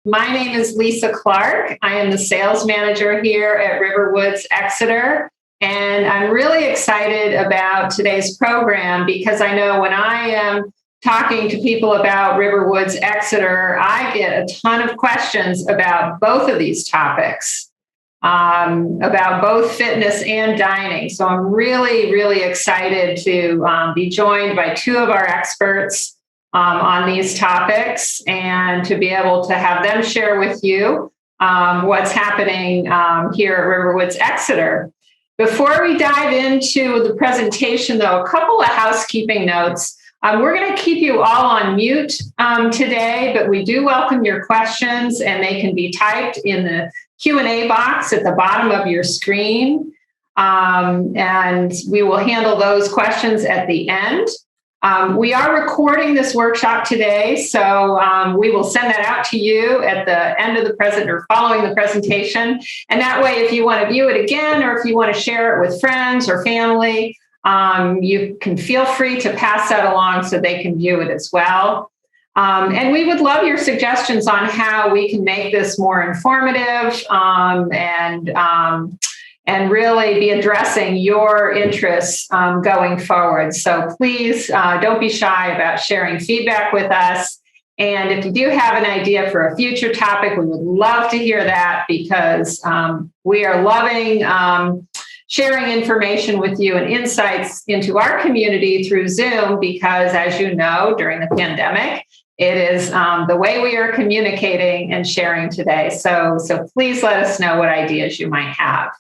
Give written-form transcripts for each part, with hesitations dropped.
My name is Lisa Clark. I am the sales manager here at Riverwoods Exeter, and I'm really excited about today's program because I know when I am talking to people about Riverwoods Exeter, I get a ton of questions about both of these topics, about both fitness and dining. So I'm really excited to be joined by two of our experts on these topics and to be able to have them share with you what's happening here at Riverwoods Exeter. Before we dive into the presentation, though, a couple of housekeeping notes. We're going to keep you all on mute today, but we do welcome your questions, and they can be typed in the Q&A box at the bottom of your screen, and we will handle those questions at the end. We are recording this workshop today, so we will send that out to you at the end of the present or following the presentation. And that way, if you want to view it again, or if you want to share it with friends or family, you can feel free to pass that along so they can view it as well. And we would love your suggestions on how we can make this more informative and really be addressing your interests going forward. So please don't be shy about sharing feedback with us. And if you do have an idea for a future topic, we would love to hear that because we are loving sharing information with you and insights into our community through Zoom because, as you know, during the pandemic, it is the way we are communicating and sharing today. So please let us know what ideas you might have.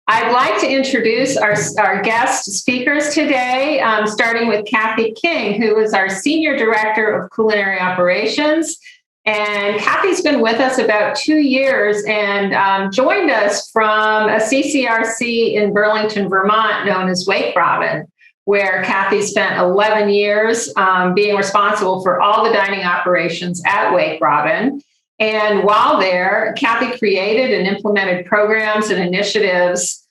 I'd like to introduce our guest speakers today, starting with Kathy King, who is our Senior Director of Culinary Operations. And Kathy's been with us about 2 years and joined us from a CCRC in Burlington, Vermont, known as Wake Robin, where Kathy spent 11 years being responsible for all the dining operations at Wake Robin. And while there, Kathy created and implemented programs and initiatives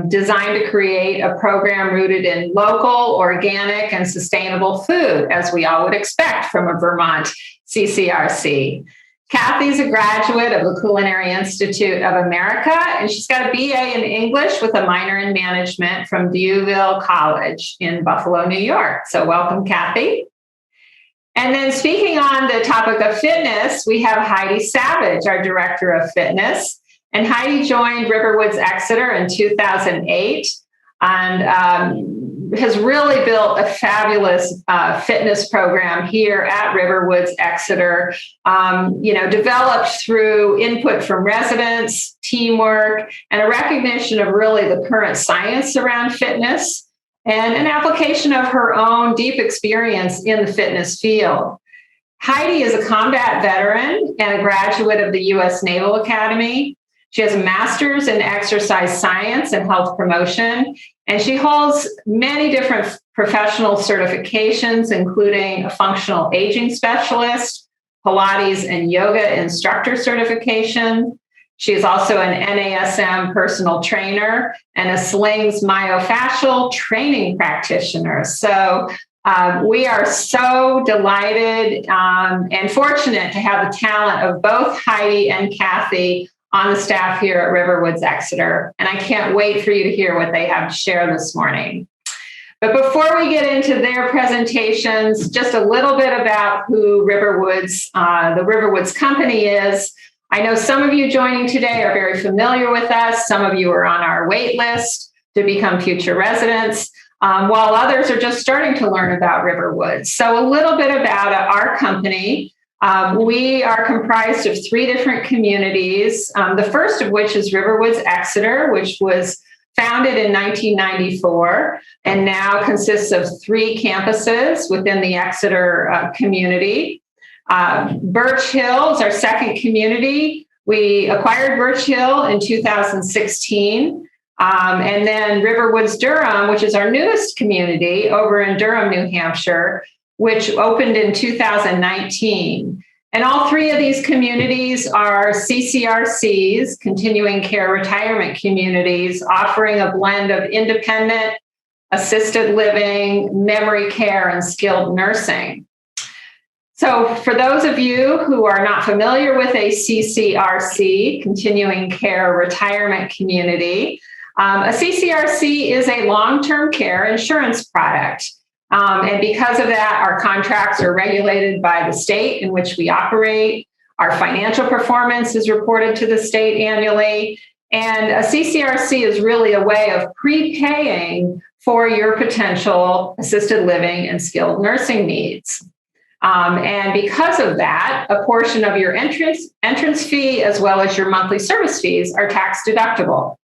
designed to create a program rooted in local, organic, and sustainable food, as we all would expect from a Vermont CCRC. Kathy's a graduate of the Culinary Institute of America, and she's got a BA in English with a minor in management from Dewville College in Buffalo, New York. So welcome, Kathy. And then speaking on the topic of fitness, we have Heidi Savage, our Director of Fitness. And Heidi joined Riverwoods Exeter in 2008 and has really built a fabulous fitness program here at Riverwoods Exeter, developed through input from residents, teamwork, and a recognition of really the current science around fitness, and an application of her own deep experience in the fitness field. Heidi is a combat veteran and a graduate of the U.S. Naval Academy. She has a master's in exercise science and health promotion, and she holds many different professional certifications, including a functional aging specialist, Pilates and yoga instructor certification. She is also an NASM personal trainer and a Slings myofascial training practitioner. So we are so delighted and fortunate to have the talent of both Heidi and Kathy on the staff here at Riverwoods Exeter. And I can't wait for you to hear what they have to share this morning. But before we get into their presentations, just a little bit about who Riverwoods, the Riverwoods Company is. I know some of you joining today are very familiar with us. Some of you are on our wait list to become future residents, while others are just starting to learn about Riverwoods. So a little bit about our company. We are comprised of 3 different communities, the first of which is Riverwoods Exeter, which was founded in 1994 and now consists of 3 campuses within the Exeter community. Birch Hill is our second community. We acquired Birch Hill in 2016. And then Riverwoods Durham, which is our newest community over in Durham, New Hampshire, which opened in 2019. And all 3 of these communities are CCRCs, continuing care retirement communities, offering a blend of independent, assisted living, memory care, and skilled nursing. So for those of you who are not familiar with a CCRC, Continuing Care Retirement Community, a CCRC is a long-term care insurance product. And because of that, our contracts are regulated by the state in which we operate. Our financial performance is reported to the state annually. And a CCRC is really a way of prepaying for your potential assisted living and skilled nursing needs. And because of that, a portion of your entrance fee as well as your monthly service fees are tax deductible.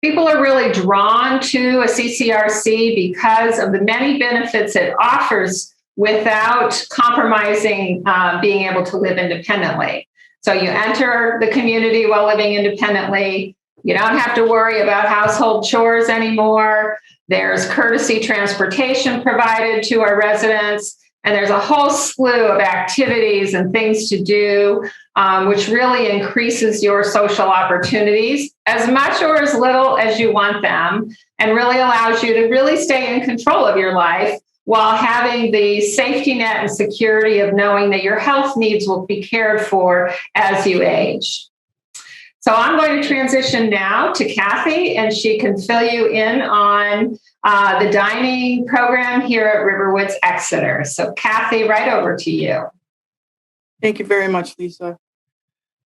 People are really drawn to a CCRC because of the many benefits it offers without compromising being able to live independently. So you enter the community while living independently. You don't have to worry about household chores anymore. There's courtesy transportation provided to our residents. And there's a whole slew of activities and things to do, which really increases your social opportunities as much or as little as you want them, and really allows you to really stay in control of your life while having the safety net and security of knowing that your health needs will be cared for as you age. So I'm going to transition now to Kathy, and she can fill you in on the dining program here at Riverwoods Exeter. So Kathy, right over to you. Thank you very much, Lisa.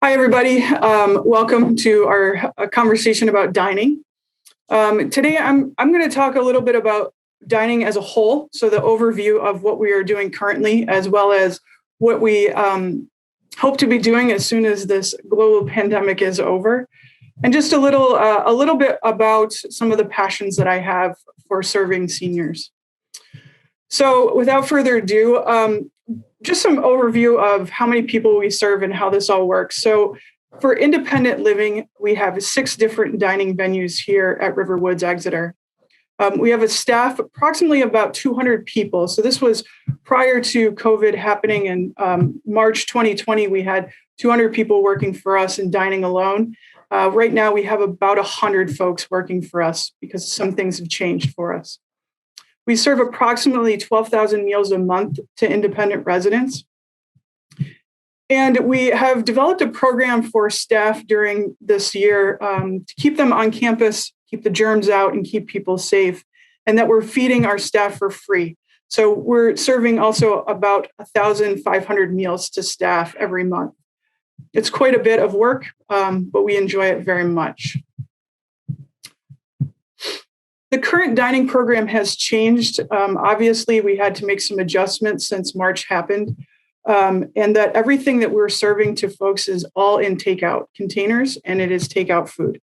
Hi, everybody. Welcome to our conversation about dining. Today, I'm going to talk a little bit about dining as a whole. So the overview of what we are doing currently, as well as what we hope to be doing as soon as this global pandemic is over. And just a little bit about some of the passions that I have for serving seniors. So without further ado, just some overview of how many people we serve and how this all works. So for independent living, we have 6 different dining venues here at Riverwoods Exeter. We have a staff approximately about 200 people. So this was prior to COVID happening in March 2020. We had 200 people working for us and dining alone. Right now, we have about 100 folks working for us because some things have changed for us. We serve approximately 12,000 meals a month to independent residents. And we have developed a program for staff during this year to keep them on campus, keep the germs out, and keep people safe, and that we're feeding our staff for free. So we're serving also about 1,500 meals to staff every month. It's quite a bit of work, but we enjoy it very much. The current dining program has changed. Obviously, we had to make some adjustments since March happened, and that everything that we're serving to folks is all in takeout containers, and it is takeout food.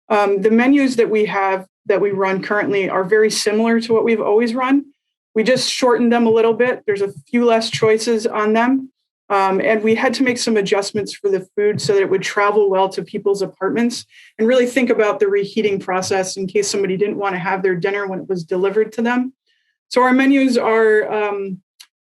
The menus that we run currently are very similar to what we've always run. We just shortened them a little bit. There's a few less choices on them. And we had to make some adjustments for the food so that it would travel well to people's apartments, and really think about the reheating process in case somebody didn't want to have their dinner when it was delivered to them. So our menus are,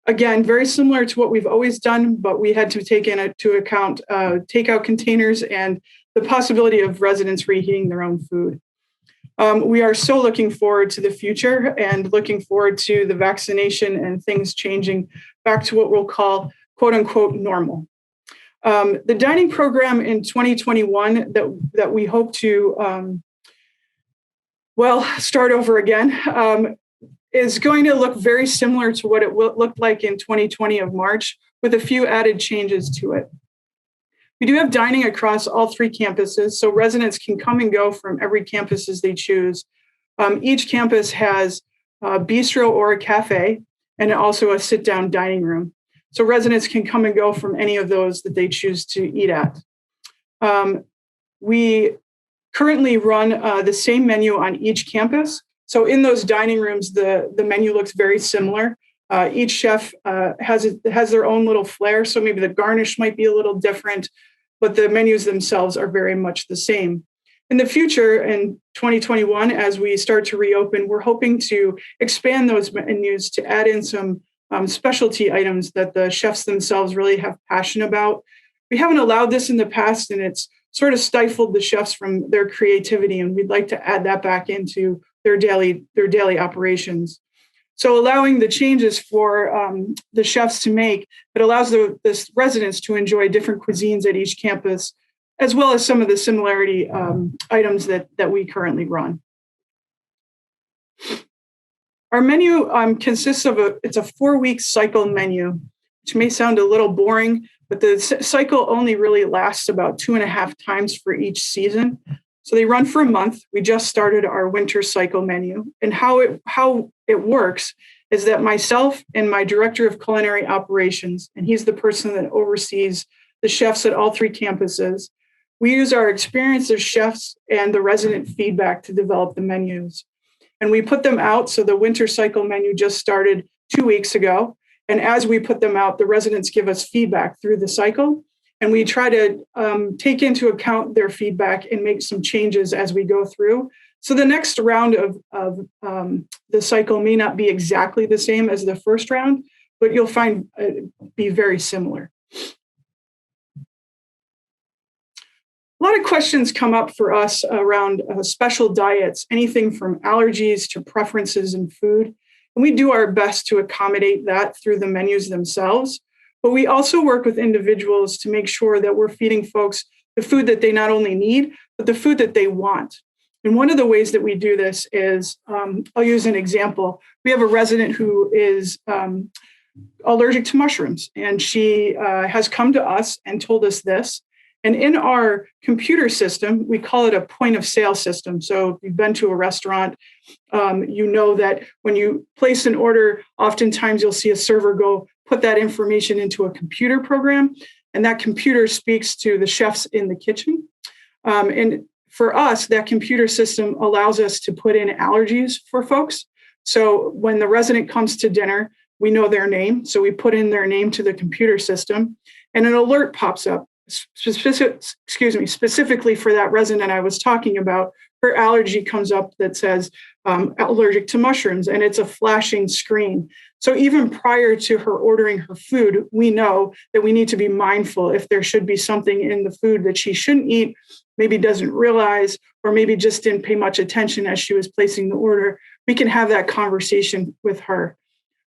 again, very similar to what we've always done, but we had to take into account takeout containers and the possibility of residents reheating their own food. We are so looking forward to the future and looking forward to the vaccination and things changing back to what we'll call quote unquote normal. The dining program in 2021 that we hope to, start over again, is going to look very similar to what it looked like in 2020 of March, with a few added changes to it. We do have dining across all 3 campuses, so residents can come and go from every campus as they choose. Each campus has a bistro or a cafe, and also a sit-down dining room. So residents can come and go from any of those that they choose to eat at. We currently run the same menu on each campus. So in those dining rooms, the menu looks very similar. Each chef has their own little flair, so maybe the garnish might be a little different, but the menus themselves are very much the same. In the future, in 2021, as we start to reopen, we're hoping to expand those menus to add in some specialty items that the chefs themselves really have passion about. We haven't allowed this in the past, and it's sort of stifled the chefs from their creativity, and we'd like to add that back into their daily operations. So allowing the changes for the chefs to make, it allows the residents to enjoy different cuisines at each campus, as well as some of the similarity items that we currently run. Our menu consists of it's a 4-week cycle menu, which may sound a little boring, but the cycle only really lasts about 2.5 times for each season. So they run for a month. We just started our winter cycle menu. And how it works is that myself and my director of culinary operations, and he's the person that oversees the chefs at all 3 campuses, we use our experience as chefs and the resident feedback to develop the menus. And we put them out. So the winter cycle menu just started 2 weeks ago. And as we put them out, the residents give us feedback through the cycle. And we try to take into account their feedback and make some changes as we go through. So the next round of the cycle may not be exactly the same as the first round, but you'll find it be very similar. A lot of questions come up for us around special diets, anything from allergies to preferences in food. And we do our best to accommodate that through the menus themselves. But we also work with individuals to make sure that we're feeding folks the food that they not only need, but the food that they want. And one of the ways that we do this is, I'll use an example. We have a resident who is allergic to mushrooms, and she has come to us and told us this. And in our computer system, we call it a point of sale system. So if you've been to a restaurant, you know that when you place an order, oftentimes you'll see a server go put that information into a computer program, and that computer speaks to the chefs in the kitchen. And for us, that computer system allows us to put in allergies for folks. So when the resident comes to dinner, we know their name. So we put in their name to the computer system, and an alert pops up. Specifically for that resident I was talking about, her allergy comes up that says allergic to mushrooms, and it's a flashing screen. So even prior to her ordering her food, we know that we need to be mindful if there should be something in the food that she shouldn't eat, maybe doesn't realize, or maybe just didn't pay much attention as she was placing the order. We can have that conversation with her.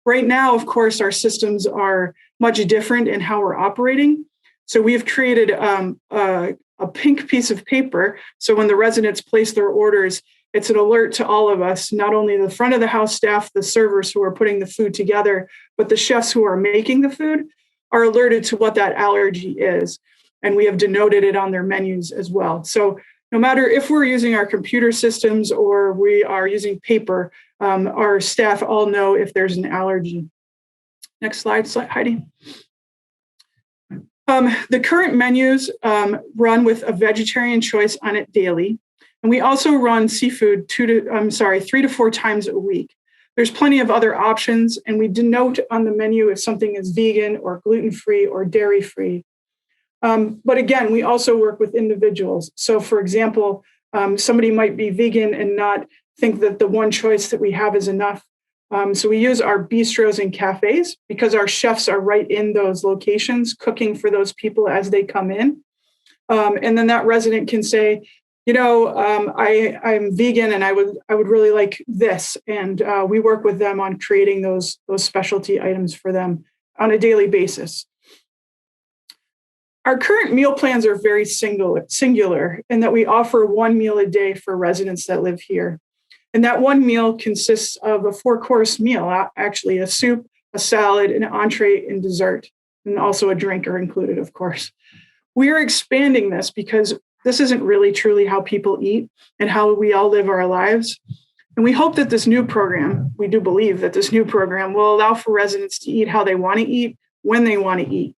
Right now, of course, our systems are much different in how we're operating. So we've created a pink piece of paper. So when the residents place their orders, it's an alert to all of us, not only the front of the house staff, the servers who are putting the food together, but the chefs who are making the food are alerted to what that allergy is. And we have denoted it on their menus as well. So no matter if we're using our computer systems or we are using paper, our staff all know if there's an allergy. Next slide, Heidi. The current menus run with a vegetarian choice on it daily. And we also run seafood 3 to 4 times a week. There's plenty of other options, and we denote on the menu if something is vegan or gluten-free or dairy-free. But again, we also work with individuals. So for example, somebody might be vegan and not think that the one choice that we have is enough. So we use our bistros and cafes because our chefs are right in those locations cooking for those people as they come in. And then that resident can say, I'm vegan and I would really like this. And we work with them on creating those specialty items for them on a daily basis. Our current meal plans are very singular in that we offer 1 meal a day for residents that live here. And that 1 meal consists of a 4-course meal, actually a soup, a salad, an entree, and dessert, and also a drink are included, of course. We are expanding this because this isn't really truly how people eat and how we all live our lives. And we hope that this new program, we do believe that this new program will allow for residents to eat how they want to eat, when they want to eat.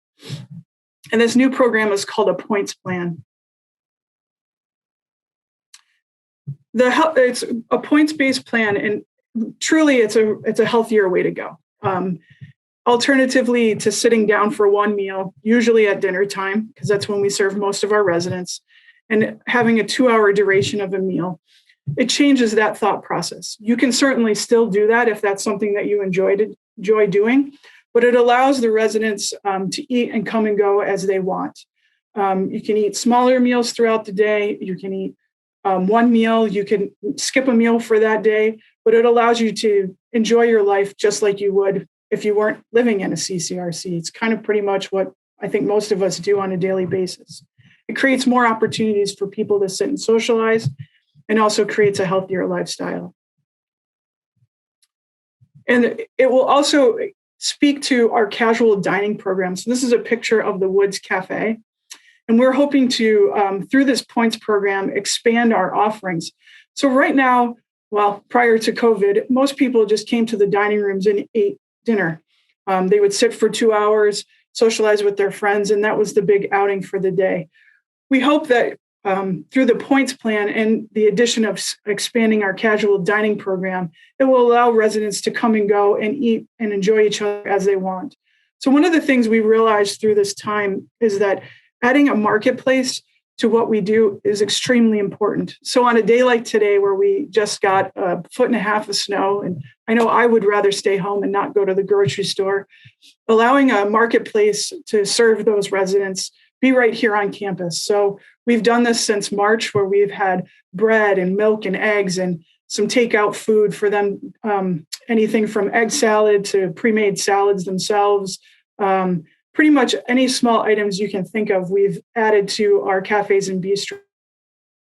And this new program is called a points plan. It's a points-based plan, and truly it's a healthier way to go. Alternatively to sitting down for 1 meal, usually at dinner time, because that's when we serve most of our residents, and having a 2-hour duration of a meal, it changes that thought process. You can certainly still do that if that's something that you enjoy doing, but it allows the residents to eat and come and go as they want. You can eat smaller meals throughout the day. You can eat 1 meal. You can skip a meal for that day, but it allows you to enjoy your life just like you would if you weren't living in a CCRC. It's kind of pretty much what I think most of us do on a daily basis. It creates more opportunities for people to sit and socialize, and also creates a healthier lifestyle. And it will also speak to our casual dining program. So this is a picture of the Woods Cafe. And we're hoping to, through this points program, expand our offerings. So right now, well, prior to COVID, most people just came to the dining rooms and ate dinner. They would sit for 2 hours, socialize with their friends, and that was the big outing for the day. We hope that through the points plan and the addition of expanding our casual dining program, it will allow residents to come and go and eat and enjoy each other as they want. So one of the things we realized through this time is that adding a marketplace to what we do is extremely important. So on a day like today, where we just got 1.5 feet of snow, and I know I would rather stay home and not go to the grocery store, allowing a marketplace to serve those residents be right here on campus. So we've done this since March, where we've had bread and milk and eggs and some takeout food for them, anything from egg salad to pre-made salads themselves. Pretty much any small items you can think of, we've added to our cafes and bistros.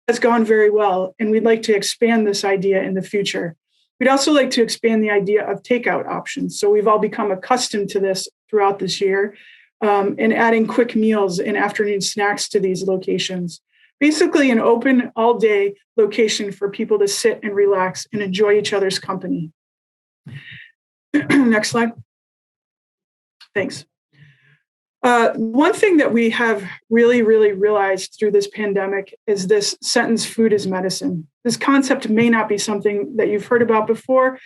That's gone very well, and we'd like to expand this idea in the future. We'd also like to expand the idea of takeout options. So we've all become accustomed to this throughout this year, and adding quick meals and afternoon snacks to these locations. Basically, an open all-day location for people to sit and relax and enjoy each other's company. Next slide. Thanks. One thing that we have really realized through this pandemic is this sentence, food is medicine. This concept may not be something that you've heard about before,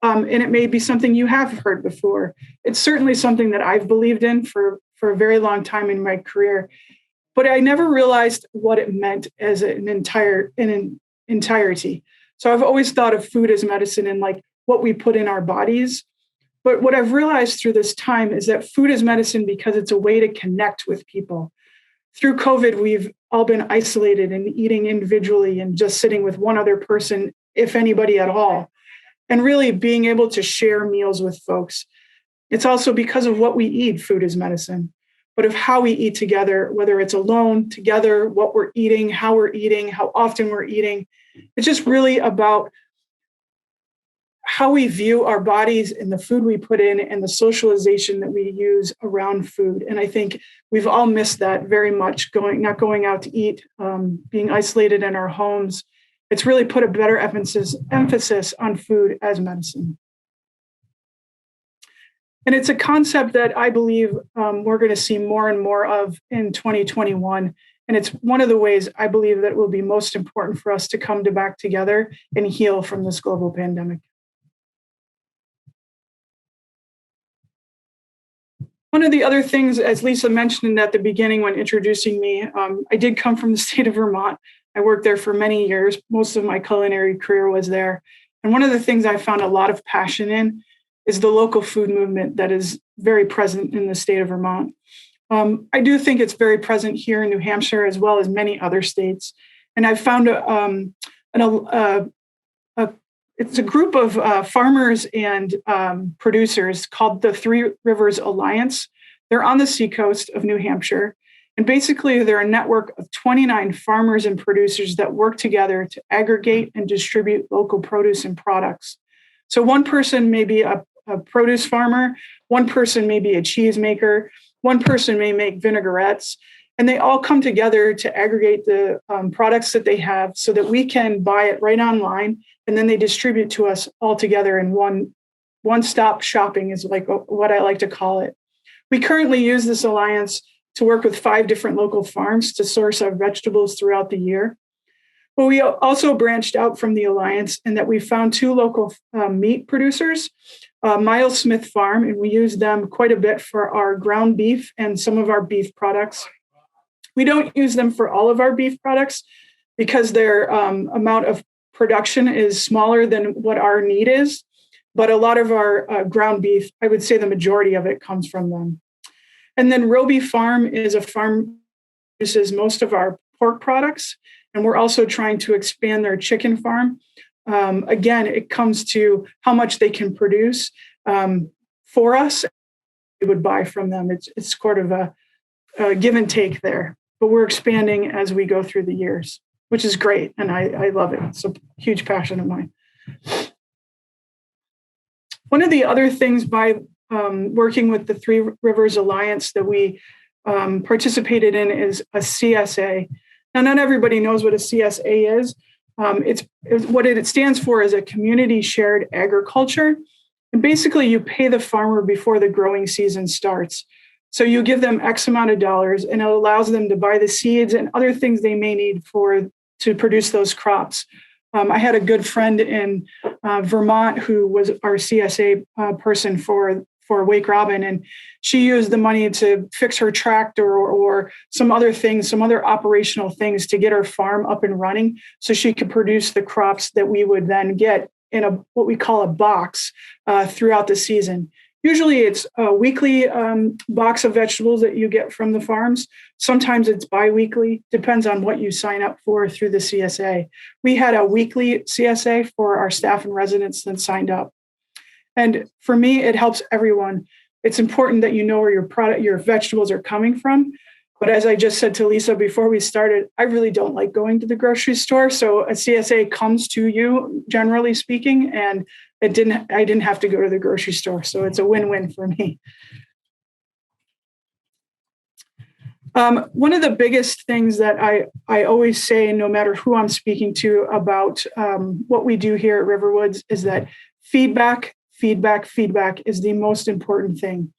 and it may be something you have heard before. It's certainly something that I've believed in for a very long time in my career, but I never realized what it meant as an entirety. So I've always thought of food as medicine and like what we put in our bodies. But what I've realized through this time is that food is medicine because it's a way to connect with people. Through COVID, we've all been isolated and eating individually and just sitting with one other person, if anybody at all, and really being able to share meals with folks. It's also because of what we eat, food is medicine, but of how we eat together, whether it's alone, together, what we're eating, how often we're eating. It's just really about how we view our bodies and the food we put in and the socialization that we use around food. And I think we've all missed that very much, not going out to eat, being isolated in our homes. It's really put a better emphasis on food as medicine. And it's a concept that I believe we're going to see more and more of in 2021. And it's one of the ways I believe that will be most important for us to come back together and heal from this global pandemic. One of the other things, as Lisa mentioned at the beginning when introducing me, I did come from the state of Vermont. I worked there for many years. Most of my culinary career was there. And one of the things I found a lot of passion in is the local food movement that is very present in the state of Vermont. I do think it's very present here in New Hampshire as well as many other states. And I found it's a group of farmers and producers called the Three Rivers Alliance. They're on the seacoast of New Hampshire. And basically, they're a network of 29 farmers and producers that work together to aggregate and distribute local produce and products. So one person may be a produce farmer, one person may be a cheese maker, one person may make vinaigrettes, and they all come together to aggregate the products that they have so that we can buy it right online, and then they distribute to us all together in one-stop shopping is like what I like to call it. We currently use this alliance to work with 5 different local farms to source our vegetables throughout the year. But we also branched out from the alliance in that we found 2 local meat producers, Miles Smith Farm, and we use them quite a bit for our ground beef and some of our beef products. We don't use them for all of our beef products because their amount of production is smaller than what our need is. But a lot of our ground beef, I would say the majority of it comes from them. And then Roby Farm is a farm that produces most of our pork products. And we're also trying to expand their chicken farm. again, it comes to how much they can produce for us. We would buy from them. It's sort of a give and take there, but we're expanding as we go through the years, which is great. And I love it. It's a huge passion of mine. One of the other things by working with the Three Rivers Alliance that we participated in is a CSA. Now, not everybody knows what a CSA is. What it stands for is a community shared agriculture. And basically, you pay the farmer before the growing season starts. So you give them X amount of dollars, and it allows them to buy the seeds and other things they may need to produce those crops. I had a good friend in Vermont who was our CSA person for Wake Robin, and she used the money to fix her tractor or some other things, some other operational things to get her farm up and running so she could produce the crops that we would then get in what we call a box throughout the season. Usually it's a weekly box of vegetables that you get from the farms. Sometimes it's biweekly, depends on what you sign up for through the CSA. We had a weekly CSA for our staff and residents that signed up. And for me, it helps everyone. It's important that you know where your vegetables are coming from. But as I just said to Lisa before we started, I really don't like going to the grocery store. So a CSA comes to you, generally speaking, and I didn't have to go to the grocery store. So it's a win-win for me. One of the biggest things that I always say, no matter who I'm speaking to about what we do here at Riverwoods, is that feedback is the most important thing.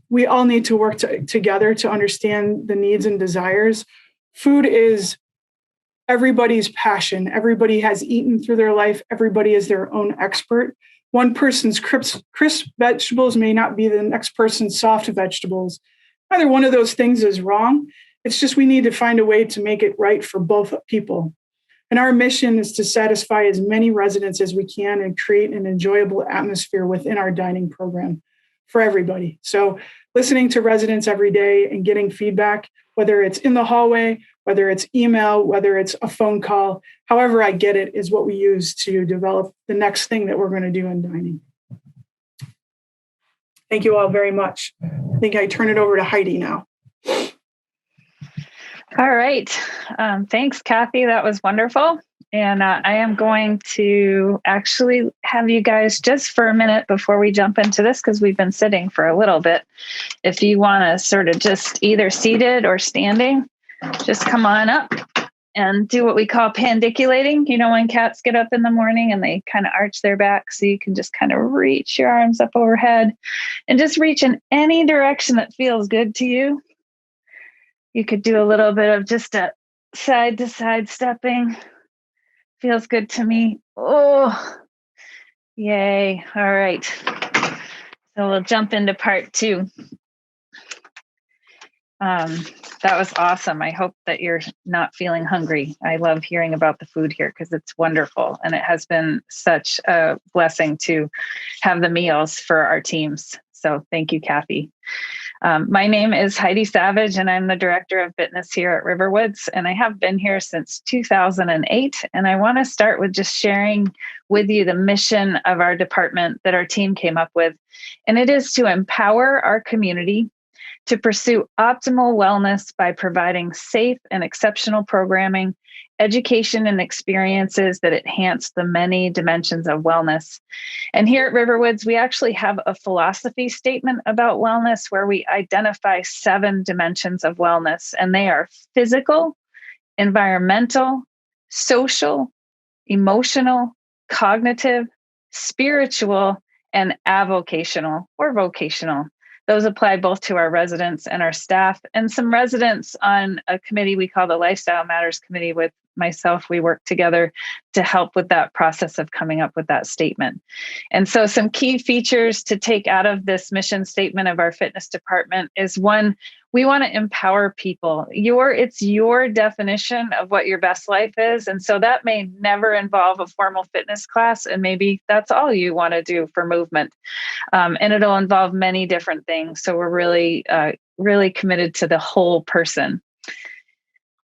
We all need to work together to understand the needs and desires. Food is everybody's passion. Everybody has eaten through their life. Everybody is their own expert. One person's crisp vegetables may not be the next person's soft vegetables. Either one of those things is wrong. It's just we need to find a way to make it right for both people. And our mission is to satisfy as many residents as we can and create an enjoyable atmosphere within our dining program for everybody. So listening to residents every day and getting feedback, whether it's in the hallway, whether it's email, whether it's a phone call, however I get it is what we use to develop the next thing that we're going to do in dining. Thank you all very much. I think I turn it over to Heidi now. All right. Thanks, Kathy. That was wonderful. And I am going to actually have you guys just for a minute before we jump into this, because we've been sitting for a little bit. If you want to sort of just either seated or standing, just come on up and do what we call pandiculating. You know, when cats get up in the morning and they kind of arch their back, so you can just kind of reach your arms up overhead and just reach in any direction that feels good to you. You could do a little bit of just a side to side stepping. Feels good to me. Oh, yay. All right. So we'll jump into part 2. That was awesome. I hope that you're not feeling hungry. I love hearing about the food here because it's wonderful. And it has been such a blessing to have the meals for our teams. So thank you, Kathy. My name is Heidi Savage, and I'm the Director of Fitness here at Riverwoods, and I have been here since 2008. And I want to start with just sharing with you the mission of our department that our team came up with. And it is to empower our community to pursue optimal wellness by providing safe and exceptional programming, education, and experiences that enhance the many dimensions of wellness. And here at Riverwoods, we actually have a philosophy statement about wellness where we identify 7 dimensions of wellness, and they are physical, environmental, social, emotional, cognitive, spiritual, and avocational or vocational. Those apply both to our residents and our staff, and some residents on a committee we call the Lifestyle Matters Committee with myself. We work together to help with that process of coming up with that statement. And so some key features to take out of this mission statement of our fitness department is 1, we want to empower people. It's your definition of what your best life is. And so that may never involve a formal fitness class. And maybe that's all you want to do for movement. And it'll involve many different things. So we're really committed to the whole person.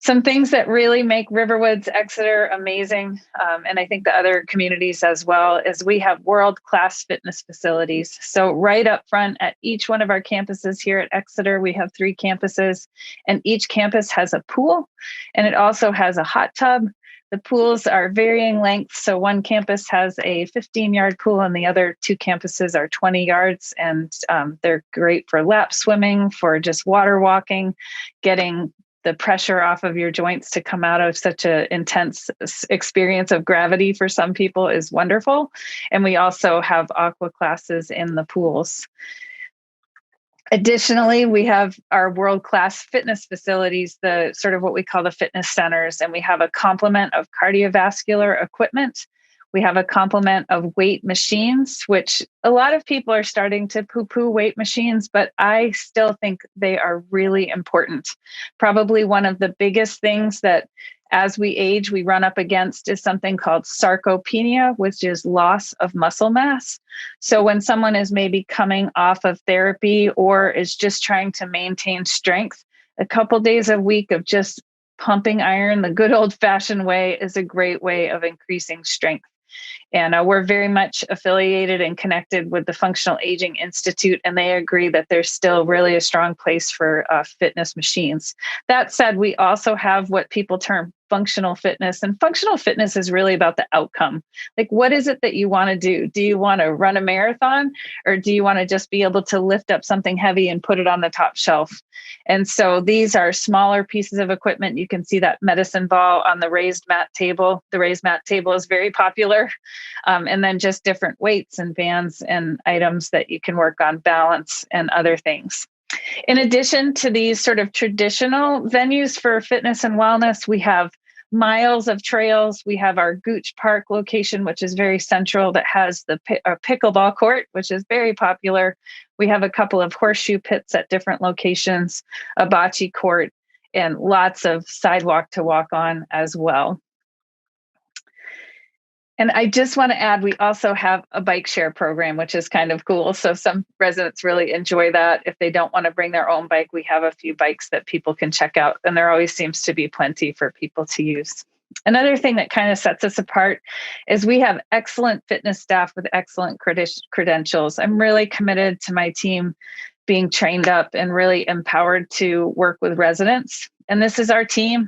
Some things that really make Riverwoods Exeter amazing, and I think the other communities as well, is we have world-class fitness facilities. So right up front at each one of our campuses here at Exeter, we have 3 campuses, and each campus has a pool, and it also has a hot tub. The pools are varying lengths. So one campus has a 15-yard pool and the other 2 campuses are 20 yards. And they're great for lap swimming, for just water walking, getting the pressure off of your joints to come out of such an intense experience of gravity for some people is wonderful. And we also have aqua classes in the pools. Additionally, we have our world-class fitness facilities, the sort of what we call the fitness centers, and we have a complement of cardiovascular equipment. We have a complement of weight machines, which a lot of people are starting to poo-poo weight machines, but I still think they are really important. Probably one of the biggest things that as we age, we run up against is something called sarcopenia, which is loss of muscle mass. So when someone is maybe coming off of therapy or is just trying to maintain strength, a couple days a week of just pumping iron the good old-fashioned way is a great way of increasing strength. And we're very much affiliated and connected with the Functional Aging Institute, and they agree that there's still really a strong place for fitness machines. That said, we also have what people term functional fitness, and functional fitness is really about the outcome. Like, what is it that you want to do? Do you want to run a marathon, or do you want to just be able to lift up something heavy and put it on the top shelf? And so these are smaller pieces of equipment. You can see that medicine ball on the raised mat table. The raised mat table is very popular. And then just different weights and bands and items that you can work on balance and other things. In addition to these sort of traditional venues for fitness and wellness, we have miles of trails. We have our Gooch Park location, which is very central, that has the pickleball court, which is very popular. We have a couple of horseshoe pits at different locations, a bocce court, and lots of sidewalk to walk on as well. And I just want to add, we also have a bike share program, which is kind of cool. So some residents really enjoy that. If they don't want to bring their own bike, we have a few bikes that people can check out. And there always seems to be plenty for people to use. Another thing that kind of sets us apart is we have excellent fitness staff with excellent credentials. I'm really committed to my team being trained up and really empowered to work with residents. And this is our team.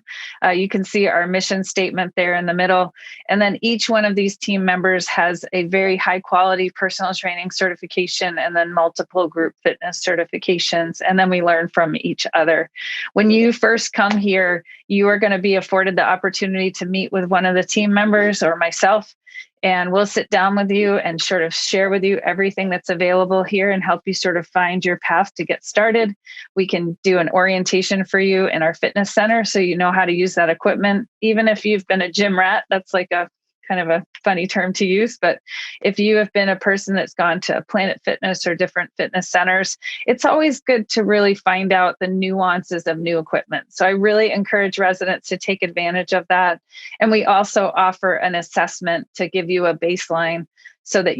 You can see our mission statement there in the middle. And then each one of these team members has a very high quality personal training certification and then multiple group fitness certifications. And then we learn from each other. When you first come here, you are going to be afforded the opportunity to meet with one of the team members or myself. And we'll sit down with you and sort of share with you everything that's available here and help you sort of find your path to get started. We can do an orientation for you in our fitness center so you know how to use that equipment. Even if you've been a gym rat, that's like a kind of a funny term to use. But if you have been a person that's gone to Planet Fitness or different fitness centers, it's always good to really find out the nuances of new equipment. So I really encourage residents to take advantage of that. And we also offer an assessment to give you a baseline so that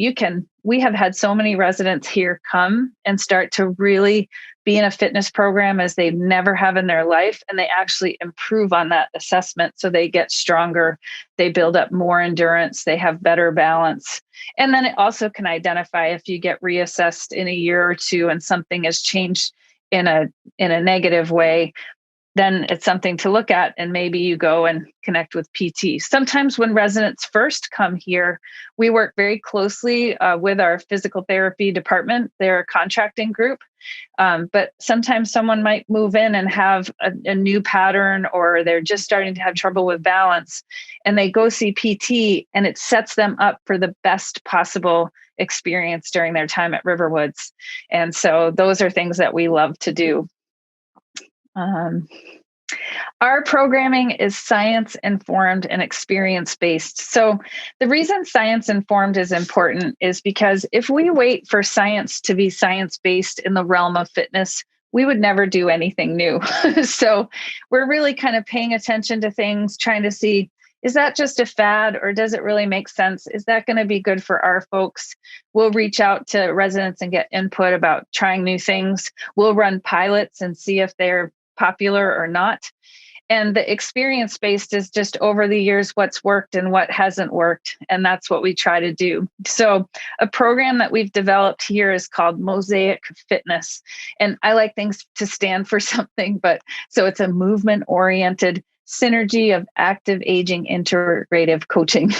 we have had so many residents here come and start to really be in a fitness program as they never have in their life. And they actually improve on that assessment. So they get stronger, they build up more endurance, they have better balance. And then it also can identify if you get reassessed in a year or two and something has changed in a negative way, then it's something to look at, and maybe you go and connect with PT. Sometimes when residents first come here, we work very closely with our physical therapy department, their contracting group. But sometimes someone might move in and have a new pattern, or they're just starting to have trouble with balance, and they go see PT, and it sets them up for the best possible experience during their time at Riverwoods. And so those are things that we love to do. Our programming is science informed and experience based. So the reason science informed is important is because if we wait for science to be science based in the realm of fitness, we would never do anything new. So we're really kind of paying attention to things, trying to see, is that just a fad, or does it really make sense? Is that going to be good for our folks? We'll reach out to residents and get input about trying new things. We'll run pilots and see if they're popular or not. And the experience-based is just over the years what's worked and what hasn't worked. And that's what we try to do. So a program that we've developed here is called Mosaic Fitness. And I like things to stand for something, but so it's a movement-oriented synergy of active aging integrative coaching.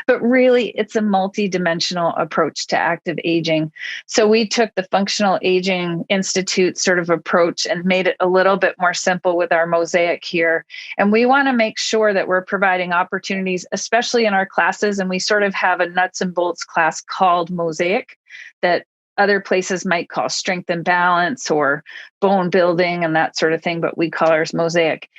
But really, it's a multi-dimensional approach to active aging. So we took the Functional Aging Institute sort of approach and made it a little bit more simple with our Mosaic here. And we want to make sure that we're providing opportunities, especially in our classes. And we sort of have a nuts and bolts class called Mosaic that other places might call strength and balance or bone building and that sort of thing, but we call ours Mosaic.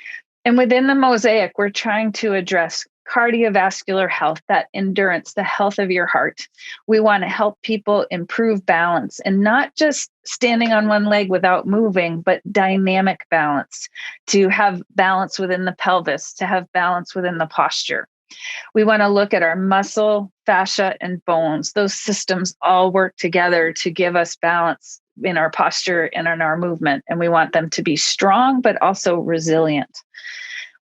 And within the Mosaic, we're trying to address cardiovascular health, that endurance, the health of your heart. We want to help people improve balance and not just standing on one leg without moving, but dynamic balance, to have balance within the pelvis, to have balance within the posture. We want to look at our muscle, fascia, and bones. Those systems all work together to give us balance in our posture and in our movement. And we want them to be strong, but also resilient.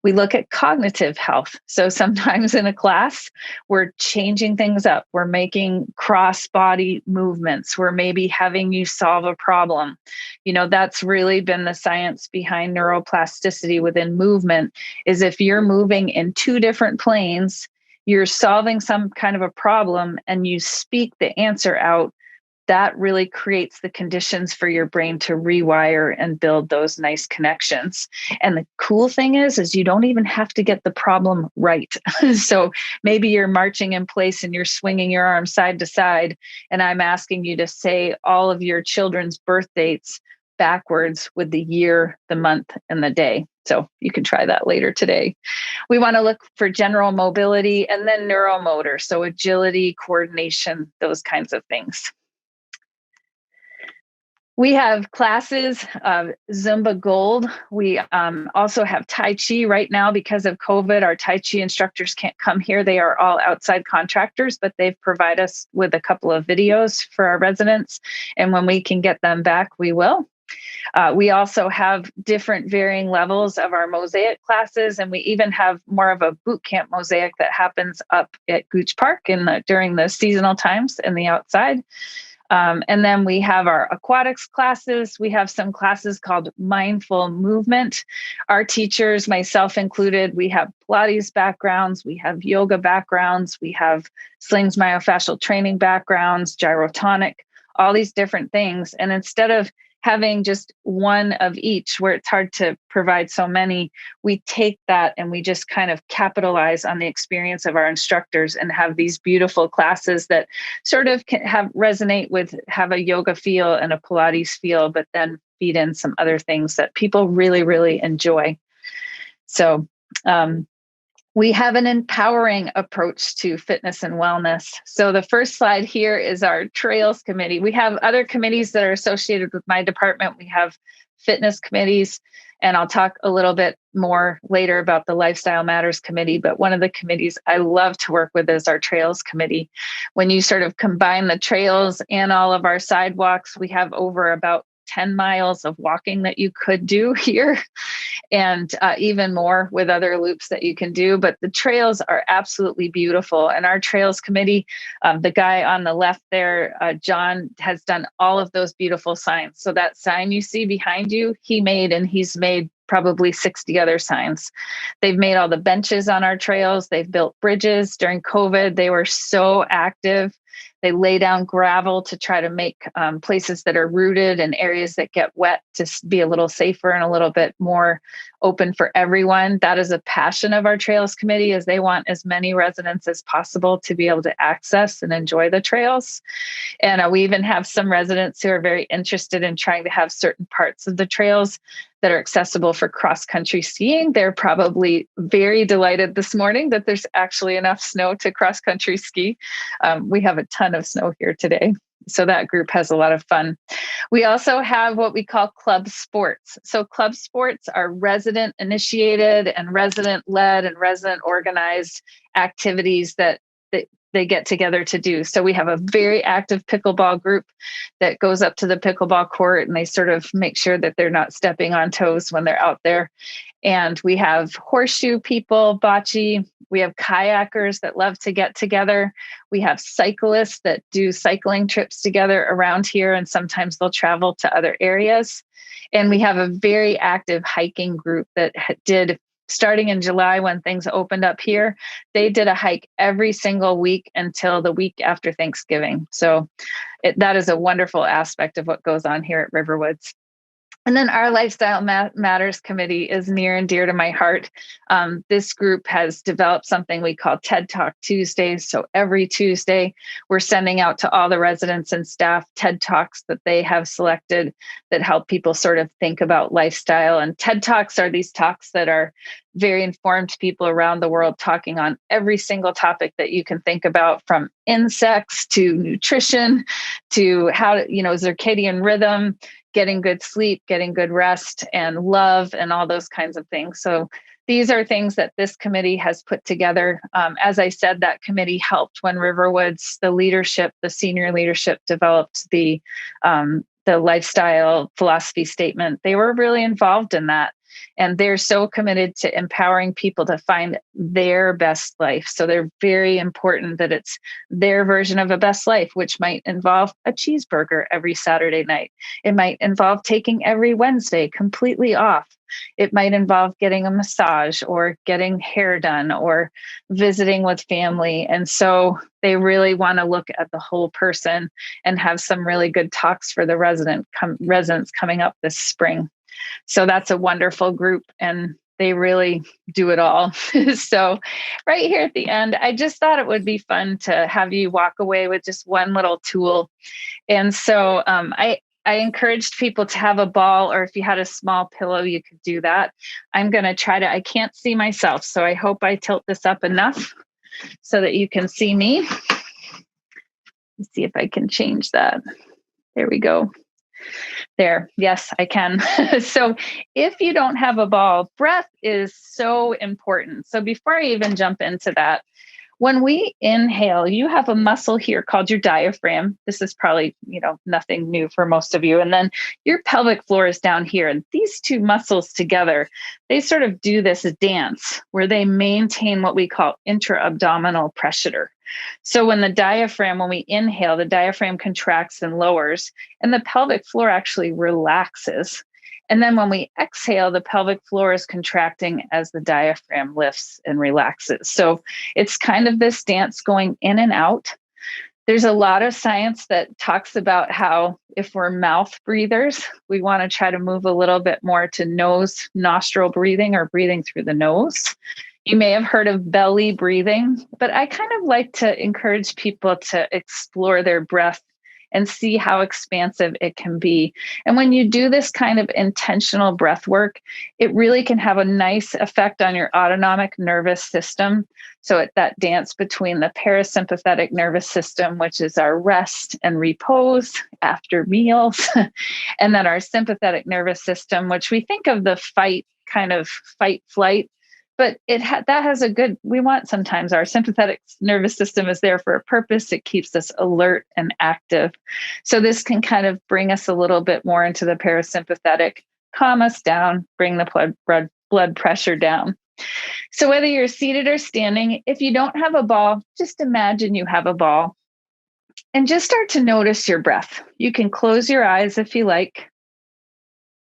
We look at cognitive health. So sometimes in a class, we're changing things up. We're making cross-body movements. We're maybe having you solve a problem. That's really been the science behind neuroplasticity within movement, is if you're moving in two different planes, you're solving some kind of a problem and you speak the answer out, that really creates the conditions for your brain to rewire and build those nice connections. And the cool thing is you don't even have to get the problem right. So maybe you're marching in place and you're swinging your arm side to side, and I'm asking you to say all of your children's birth dates backwards with the year, the month, and the day. So you can try that later today. We want to look for general mobility and then neuromotor, so agility, coordination, those kinds of things. We have classes of Zumba Gold. We also have Tai Chi right now because of COVID. Our Tai Chi instructors can't come here. They are all outside contractors, but they've provided us with a couple of videos for our residents. And when we can get them back, we will. We also have different varying levels of our Mosaic classes, and we even have more of a boot camp Mosaic that happens up at Gooch Park during the seasonal times in the outside. And then we have our aquatics classes. We have some classes called mindful movement. Our teachers, myself included, we have Pilates backgrounds, we have yoga backgrounds, we have slings myofascial training backgrounds, gyrotonic, all these different things. And instead of having just one of each where it's hard to provide so many, we take that and we just kind of capitalize on the experience of our instructors and have these beautiful classes that sort of can have a yoga feel and a Pilates feel, but then feed in some other things that people really, really enjoy. So, we have an empowering approach to fitness and wellness. So the first slide here is our Trails Committee. We have other committees that are associated with my department. We have fitness committees, and I'll talk a little bit more later about the Lifestyle Matters Committee. But one of the committees I love to work with is our Trails Committee. When you sort of combine the trails and all of our sidewalks, we have over about 10 miles of walking that you could do here, and even more with other loops that you can do. But the trails are absolutely beautiful. And our Trails Committee, the guy on the left there, John, has done all of those beautiful signs. So that sign you see behind you, he made, and he's made probably 60 other signs. They've made all the benches on our trails. They've built bridges. During COVID, they were so active. They lay down gravel to try to make places that are rooted and areas that get wet to be a little safer and a little bit more open for everyone. That is a passion of our Trails Committee, is they want as many residents as possible to be able to access and enjoy the trails. And we even have some residents who are very interested in trying to have certain parts of the trails that are accessible for cross-country skiing. They're probably very delighted this morning that there's actually enough snow to cross-country ski. We have a ton of snow here today, so that group has a lot of fun. We also have what we call club sports. So club sports are resident initiated and resident led and resident organized activities that they get together to do. So we have a very active pickleball group that goes up to the pickleball court, and they sort of make sure that they're not stepping on toes when they're out there. And we have horseshoe people, bocce. We have kayakers that love to get together. We have cyclists that do cycling trips together around here, and sometimes they'll travel to other areas. And we have a very active hiking group that did, starting in July when things opened up here, they did a hike every single week until the week after Thanksgiving. So that is a wonderful aspect of what goes on here at Riverwoods. And then our Lifestyle Matters Committee is near and dear to my heart. This group has developed something we call TED Talk Tuesdays. So every Tuesday, we're sending out to all the residents and staff TED Talks that they have selected that help people sort of think about lifestyle. And TED Talks are these talks that are very informed people around the world talking on every single topic that you can think about, from insects to nutrition to how to, circadian rhythm, getting good sleep, getting good rest, and love, and all those kinds of things. So these are things that this committee has put together. As I said, that committee helped when Riverwoods, the senior leadership, developed the lifestyle philosophy statement. They were really involved in that. And they're so committed to empowering people to find their best life. So they're very important that it's their version of a best life, which might involve a cheeseburger every Saturday night. It might involve taking every Wednesday completely off. It might involve getting a massage or getting hair done or visiting with family. And so they really want to look at the whole person and have some really good talks for the residents coming up this spring. So that's a wonderful group, and they really do it all. So right here at the end, I just thought it would be fun to have you walk away with just one little tool. And so I encouraged people to have a ball, or if you had a small pillow, you could do that. I'm going to I can't see myself, so I hope I tilt this up enough so that you can see me. Let's see if I can change that. There we go. There. Yes, I can. So if you don't have a ball, breath is so important. So before I even jump into that, when we inhale, you have a muscle here called your diaphragm. This is probably, nothing new for most of you. And then your pelvic floor is down here. And these two muscles together, they sort of do this dance where they maintain what we call intra-abdominal pressure. So when we inhale, the diaphragm contracts and lowers, and the pelvic floor actually relaxes. And then when we exhale, the pelvic floor is contracting as the diaphragm lifts and relaxes. So it's kind of this dance going in and out. There's a lot of science that talks about how if we're mouth breathers, we want to try to move a little bit more to nose, nostril breathing, or breathing through the nose. You may have heard of belly breathing, but I kind of like to encourage people to explore their breath and see how expansive it can be. And when you do this kind of intentional breath work, it really can have a nice effect on your autonomic nervous system. So that dance between the parasympathetic nervous system, which is our rest and repose after meals, and then our sympathetic nervous system, which we think of the fight flight. But we want sometimes our sympathetic nervous system is there for a purpose. It keeps us alert and active. So this can kind of bring us a little bit more into the parasympathetic, calm us down, bring the blood pressure down. So whether you're seated or standing, if you don't have a ball, just imagine you have a ball and just start to notice your breath. You can close your eyes if you like,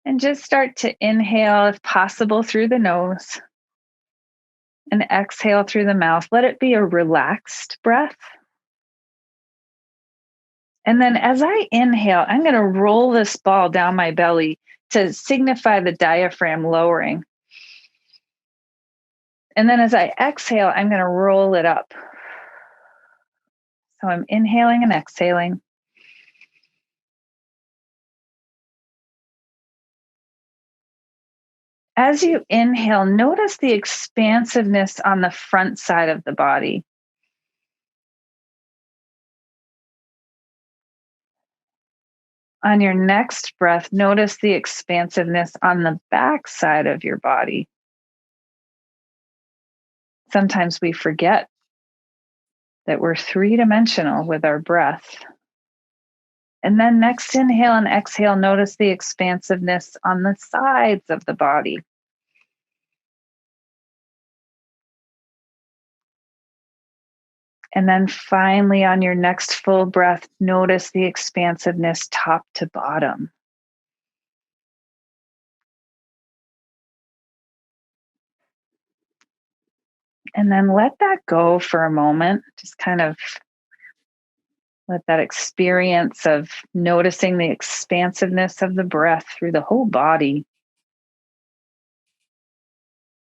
and just start to inhale, if possible, through the nose. And exhale through the mouth. Let it be a relaxed breath. And then as I inhale, I'm going to roll this ball down my belly to signify the diaphragm lowering. And then as I exhale, I'm going to roll it up. So I'm inhaling and exhaling. As you inhale, notice the expansiveness on the front side of the body. On your next breath, notice the expansiveness on the back side of your body. Sometimes we forget that we're three-dimensional with our breath. And then next inhale and exhale, notice the expansiveness on the sides of the body. And then finally, on your next full breath, notice the expansiveness top to bottom. And then let that go for a moment. Just kind of let that experience of noticing the expansiveness of the breath through the whole body.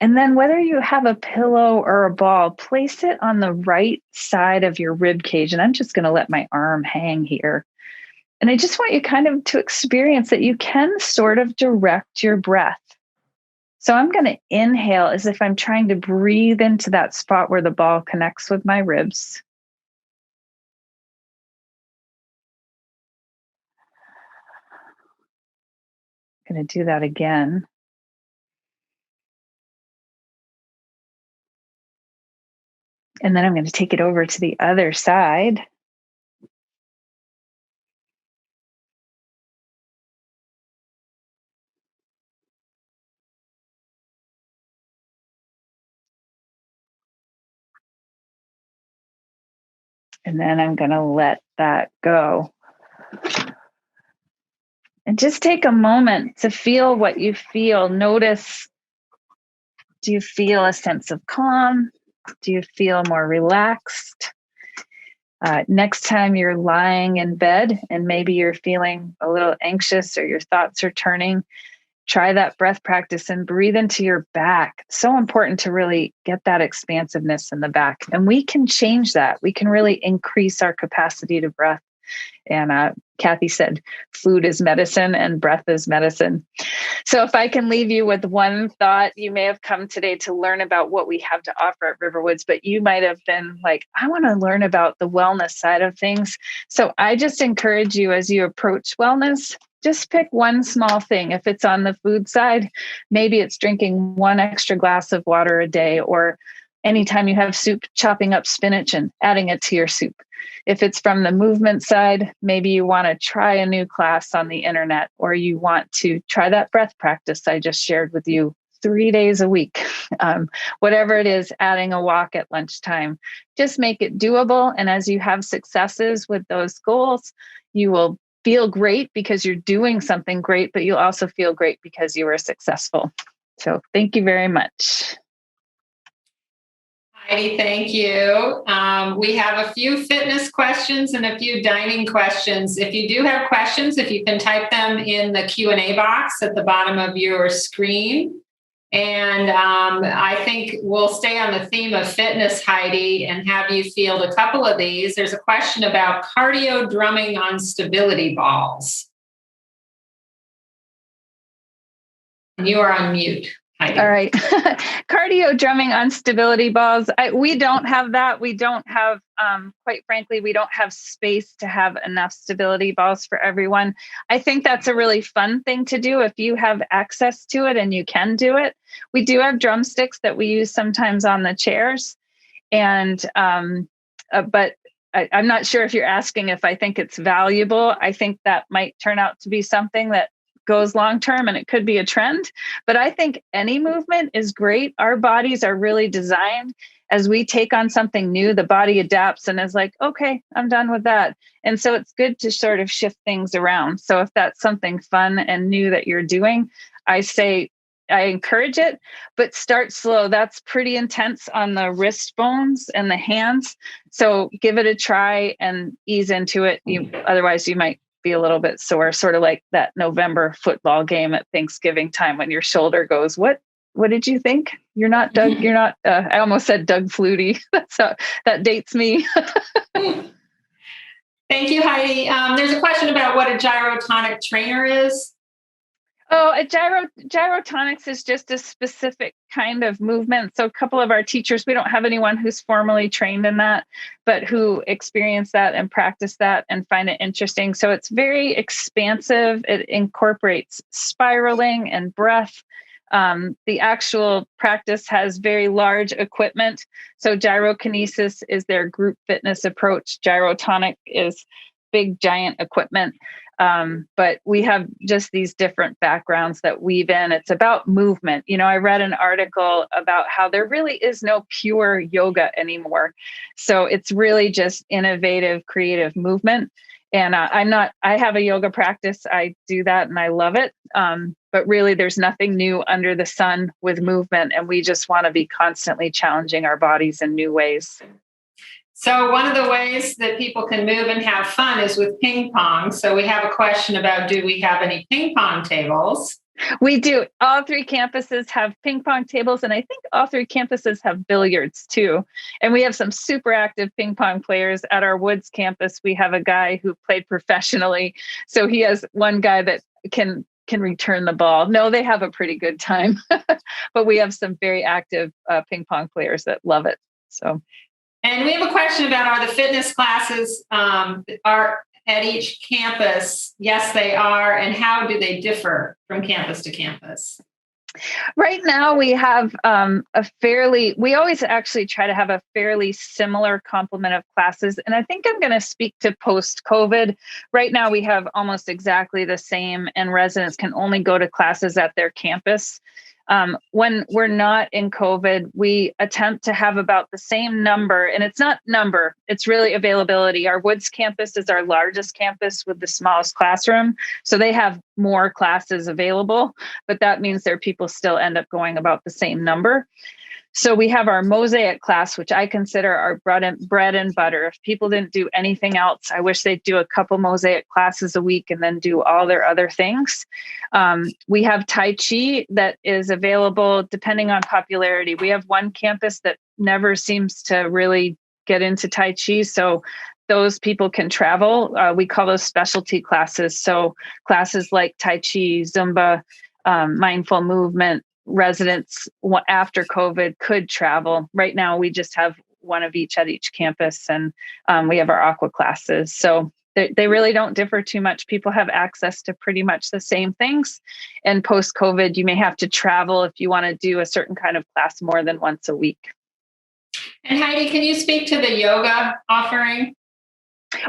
And then whether you have a pillow or a ball, place it on the right side of your rib cage. And I'm just going to let my arm hang here. And I just want you kind of to experience that you can sort of direct your breath. So I'm going to inhale as if I'm trying to breathe into that spot where the ball connects with my ribs. I'm going to do that again. And then I'm going to take it over to the other side. And then I'm going to let that go. And just take a moment to feel what you feel. Notice, do you feel a sense of calm? Do you feel more relaxed? Next time you're lying in bed and maybe you're feeling a little anxious or your thoughts are turning, try that breath practice and breathe into your back. So important to really get that expansiveness in the back. And we can change that. We can really increase our capacity to breath. And Kathy said, food is medicine and breath is medicine. So if I can leave you with one thought, you may have come today to learn about what we have to offer at Riverwoods, but you might have been like, I want to learn about the wellness side of things. So I just encourage you as you approach wellness, just pick one small thing. If it's on the food side, maybe it's drinking one extra glass of water a day, or anytime you have soup, chopping up spinach and adding it to your soup. If it's from the movement side, maybe you want to try a new class on the internet, or you want to try that breath practice I just shared with you 3 days a week. Whatever it is, adding a walk at lunchtime, just make it doable. And as you have successes with those goals, you will feel great because you're doing something great, but you'll also feel great because you were successful. So thank you very much. Heidi, thank you. We have a few fitness questions and a few dining questions. If you do have questions, if you can type them in the Q&A box at the bottom of your screen. And I think we'll stay on the theme of fitness, Heidi, and have you field a couple of these. There's a question about cardio drumming on stability balls. You are on mute, Heidi. All right. Cardio drumming on stability balls. We don't have that. We don't have, quite frankly, we don't have space to have enough stability balls for everyone. I think that's a really fun thing to do if you have access to it and you can do it. We do have drumsticks that we use sometimes on the chairs. And, but I'm not sure if you're asking if I think it's valuable. I think that might turn out to be something that goes long-term and it could be a trend, but I think any movement is great. Our bodies are really designed as we take on something new, the body adapts and is like, okay, I'm done with that. And so it's good to sort of shift things around. So if that's something fun and new that you're doing, I say, I encourage it, but start slow. That's pretty intense on the wrist bones and the hands. So give it a try and ease into it. Otherwise you might be a little bit sore, sort of like that November football game at Thanksgiving time when your shoulder goes, what did you think? You're not Doug, you're not, I almost said Doug Flutie. That dates me. Thank you, Heidi. There's a question about what a gyrotonic trainer is. Oh, gyrotonics is just a specific kind of movement. So a couple of our teachers, we don't have anyone who's formally trained in that, but who experience that and practice that and find it interesting. So it's very expansive. It incorporates spiraling and breath. The actual practice has very large equipment. So gyrokinesis is their group fitness approach. Gyrotonic is big, giant equipment. But we have just these different backgrounds that weave in. It's about movement. I read an article about how there really is no pure yoga anymore. So it's really just innovative, creative movement. And I have a yoga practice. I do that and I love it. But really there's nothing new under the sun with movement. And we just want to be constantly challenging our bodies in new ways. So one of the ways that people can move and have fun is with ping pong. So we have a question about, do we have any ping pong tables? We do. All 3 campuses have ping pong tables, and I think all 3 campuses have billiards too. And we have some super active ping pong players at our Woods campus. We have a guy who played professionally. So he has one guy that can return the ball. No, they have a pretty good time, but we have some very active ping pong players that love it. So. And we have a question about, are the fitness classes are at each campus? Yes, they are. And how do they differ from campus to campus? Right now, we have we always actually try to have a fairly similar complement of classes. And I think I'm going to speak to post-COVID. Right now, we have almost exactly the same, and residents can only go to classes at their campus. When we're not in COVID, we attempt to have about the same number, and it's not number, it's really availability. Our Woods campus is our largest campus with the smallest classroom. So they have more classes available, but that means their people still end up going about the same number. So we have our Mosaic class, which I consider our bread and butter. If people didn't do anything else, I wish they'd do a couple Mosaic classes a week and then do all their other things. We have Tai Chi that is available depending on popularity. We have one campus that never seems to really get into Tai Chi. So those people can travel. We call those specialty classes. So classes like Tai Chi, Zumba, mindful movement. Residents after COVID could travel. Right now, we just have one of each at each campus, and we have our aqua classes. So they really don't differ too much. People have access to pretty much the same things. And post-COVID, you may have to travel if you want to do a certain kind of class more than once a week. And Heidi, can you speak to the yoga offering?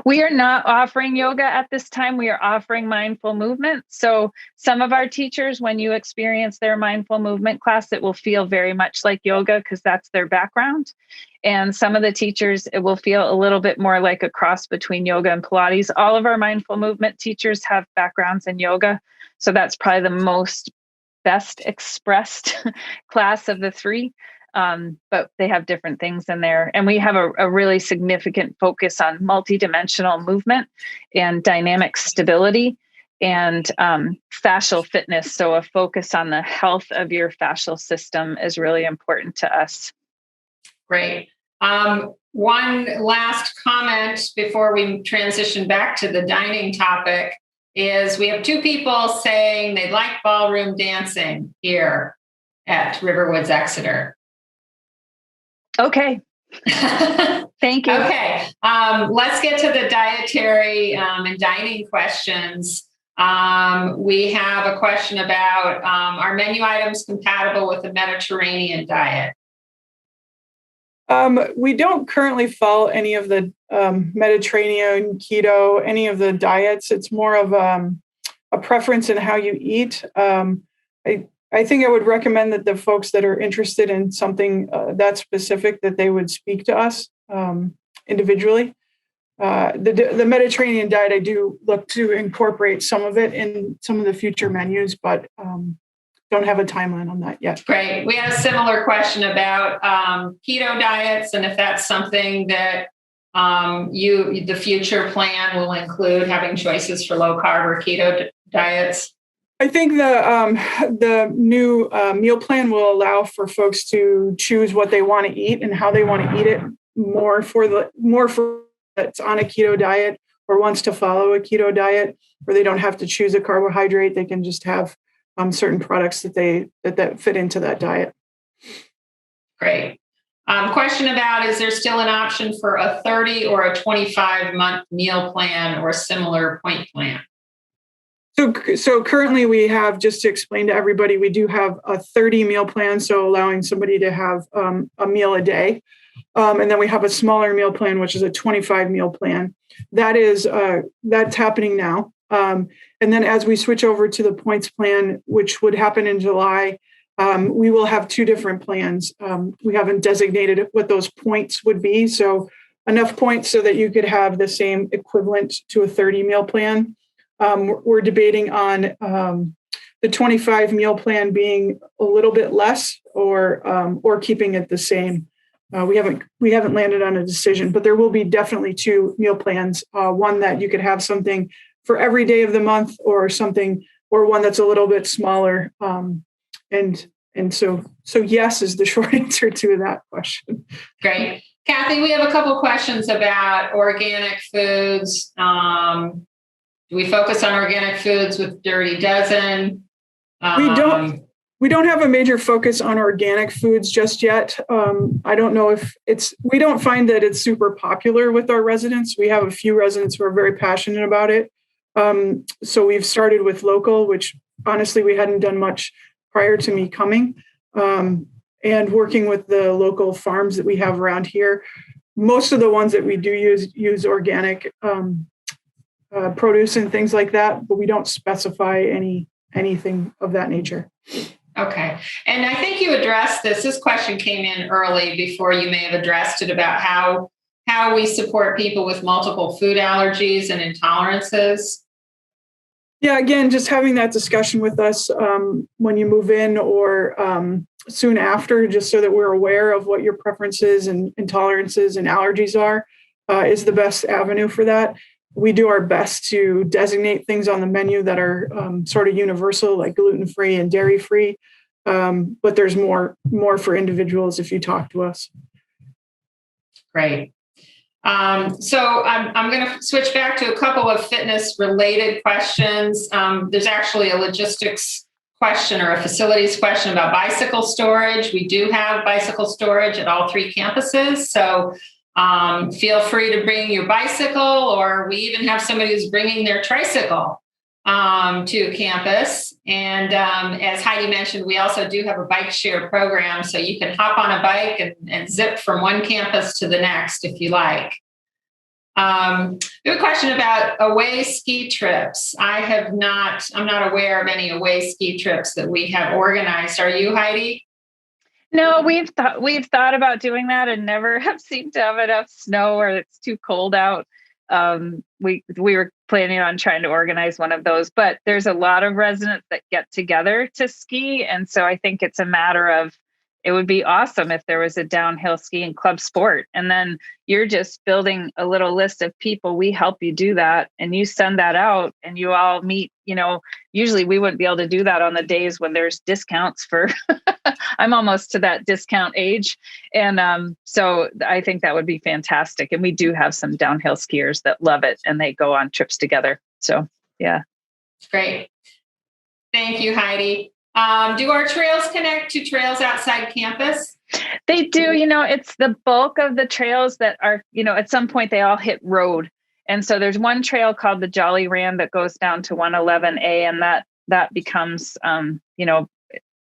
We are not offering yoga at this time. We are offering mindful movement. So some of our teachers, when you experience their mindful movement class, it will feel very much like yoga because that's their background. And some of the teachers, it will feel a little bit more like a cross between yoga and Pilates. All of our mindful movement teachers have backgrounds in yoga. So that's probably the best expressed class of the 3. But they have different things in there. And we have a really significant focus on multidimensional movement and dynamic stability and fascial fitness. So a focus on the health of your fascial system is really important to us. Great. One last comment before we transition back to the dining topic is we have 2 people saying they'd like ballroom dancing here at Riverwoods Exeter. Okay. Thank you. Okay. Let's get to the dietary and dining questions. We have a question about, are menu items compatible with the Mediterranean diet? We don't currently follow any of the Mediterranean, keto, any of the diets. It's more of a preference in how you eat. I think I would recommend that the folks that are interested in something that specific, that they would speak to us individually. The Mediterranean diet, I do look to incorporate some of it in some of the future menus, but don't have a timeline on that yet. Great. We had a similar question about keto diets, and if that's something that the future plan will include having choices for low carb or keto diets. I think the new meal plan will allow for folks to choose what they want to eat and how they want to eat it more for that's on a keto diet or wants to follow a keto diet, where they don't have to choose a carbohydrate. They can just have certain products that fit into that diet. Great. Question about, is there still an option for a 30 or a 25-month meal plan or similar point plan? So currently we have, just to explain to everybody, we do have a 30 meal plan, so allowing somebody to have a meal a day. And then we have a smaller meal plan, which is a 25 meal plan. That's happening now. And then as we switch over to the points plan, which would happen in July, we will have two different plans. We haven't designated what those points would be. So enough points so that you could have the same equivalent to a 30 meal plan. We're debating on the 25 meal plan being a little bit less or keeping it the same. We haven't landed on a decision, but there will be definitely two meal plans. One that you could have something for every day of the month, or one that's a little bit smaller. And so yes is the short answer to that question. Great. Kathy, we have a couple questions about organic foods. Do we focus on organic foods with Dirty Dozen? We don't have a major focus on organic foods just yet. I don't know if we don't find that it's super popular with our residents. We have a few residents who are very passionate about it. So we've started with local, which honestly, we hadn't done much prior to me coming, and working with the local farms that we have around here. Most of the ones that we do use organic produce and things like that, but we don't specify anything of that nature. Okay. And I think you addressed this. This question came in early before you may have addressed it, about how we support people with multiple food allergies and intolerances. Yeah, again, just having that discussion with us when you move in or soon after, just so that we're aware of what your preferences and intolerances and allergies are, is the best avenue for that. We do our best to designate things on the menu that are sort of universal, like gluten-free and dairy-free. But there's more for individuals if you talk to us. Great. So I'm going to switch back to a couple of fitness-related questions. There's actually a logistics question or a facilities question about bicycle storage. We do have bicycle storage at all three campuses. So feel free to bring your bicycle, or we even have somebody who's bringing their tricycle to campus. And as Heidi mentioned, we also do have a bike share program, so you can hop on a bike and zip from one campus to the next if you like. We have a question about away ski trips. I'm not aware of any away ski trips that we have organized. Are you, Heidi? No, we've thought about doing that and never have seemed to have enough snow, or it's too cold out. We were planning on trying to organize one of those, but there's a lot of residents that get together to ski. And so I think it's a matter of, it would be awesome if there was a downhill skiing club sport. And then you're just building a little list of people. We help you do that. And you send that out and you all meet, usually we wouldn't be able to do that on the days when there's discounts for, I'm almost to that discount age. And so I think that would be fantastic. And we do have some downhill skiers that love it and they go on trips together. So, yeah. Great. Thank you, Heidi. Do our trails connect to trails outside campus? They do. It's the bulk of the trails that are, at some point they all hit road. And so there's one trail called the Jolly Rand that goes down to 111A, and that becomes,